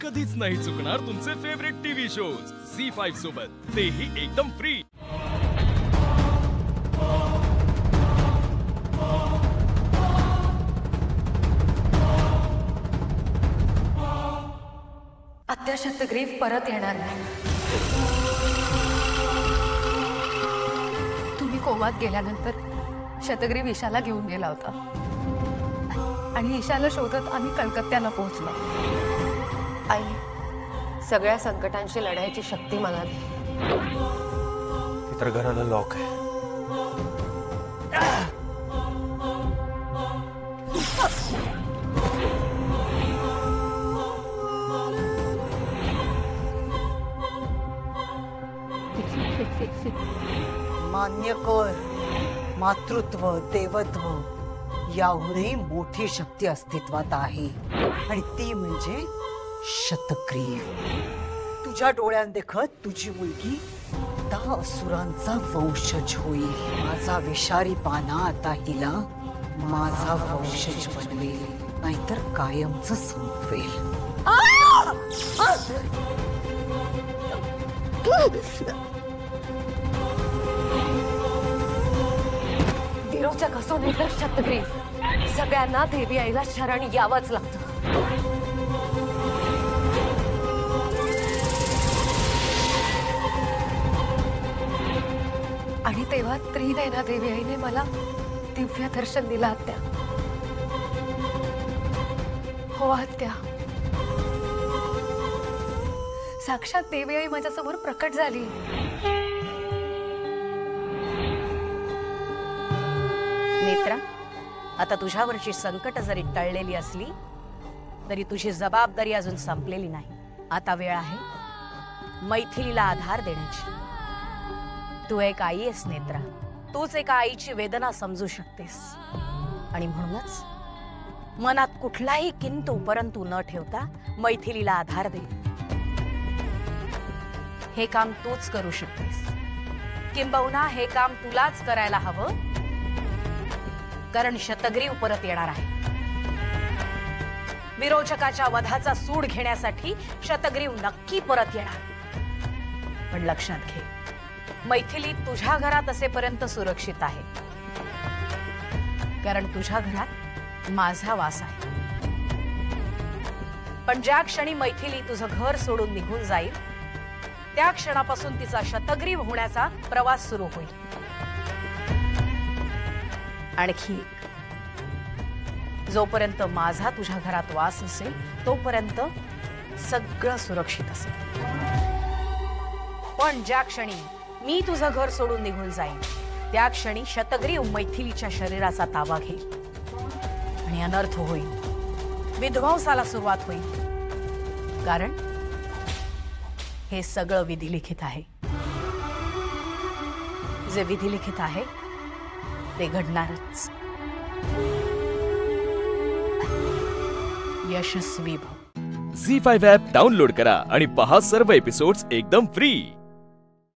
कधीच नाही चुकणार तुमचे फेवरेट टीव्ही शोज झी5 सोबत, तेही एकदम फ्री। आत्या शतग्रीव परत येणार नाही। तुम्ही कोमात गेल्यानंतर शतग्रीव ईशाला घेऊन गेला होता आणि ईशाला शोधत आम्ही कलकत्त्याला पोहोचलो। आई, सगळ्या संकटांशी लढायची शक्ती मला दे। इतर घराला लॉक आहे। मान्य कर, मातृत्व देवत्व याहूनही मोठी शक्ती अस्तित्वात आहे आणि ती म्हणजे शतग्रीव। तुझ्या डोळ्यात देखत तुझी मुलगी 10 असुरांचा वंशज होईल। माझा विषारी पाना आता हिला माझा वंशज बनवेल, नाहीतर कायमच संपवेल। विरोचक असो नाही तर शतग्रीव, सगळ्यांना देवी आईला शरण यावंच लागतं। आणि तेव्हा त्रिनयना देवी आईने मला दिव्य दर्शन दिलं आत्या। हो आत्या, साक्षात देवी आई माझ्या समोर प्रकट झाली। नेत्रा, आता तुझ्यावरची संकट जरी टळलेली असली तरी तुझी जबाबदारी अजून संपलेली नाही। आता वेळ आहे मैथिलीला आधार देण्याची। तू एक आई आहेस नेत्रा, तूच एका आईची वेदना समजू शकतेस आणि म्हणूनच मनात कुठलाही किंतु परंतु न ठेवता मैथिलीला आधार दे। हे काम तूच करू शकतेस, किंबहुना हे काम तुलाच करायला हवं, कारण शतग्रीव परत येणार आहे। विरोचकाच्या वधाचा सूड घेण्यासाठी शतग्रीव नक्की परत येणार। पण लक्षात घे, मैथिली तुझ्या घरात असेपर्यंत सुरक्षित आहे, कारण तुझ्या घरात माझा वास आहे। पण ज्या क्षणी मैथिली तुझं घर सोडून निघून जाईल त्या क्षणापासून तिचा शतग्रीव होण्याचा प्रवास सुरू होईल। आणखी एक, जोपर्यंत माझा तुझ्या घरात वास असेल तोपर्यंत सगळं सुरक्षित असेल। पण ज्या क्षणी मी तुझं घर सोडून निघून जाईन त्या क्षणी शतग्रीव मैथिलीच्या शरीराचा ताबा घेईल आणि अनर्थ होईल, विध्वंसाला सुरुवात होईल, कारण हे सगळं विधिलिखित आहे। जे विधिलिखित आहे ते घडणारच। यशस्वी भव। झी5 ॲप डाउनलोड करा आणि पहा सर्व एपिसोड्स एकदम फ्री।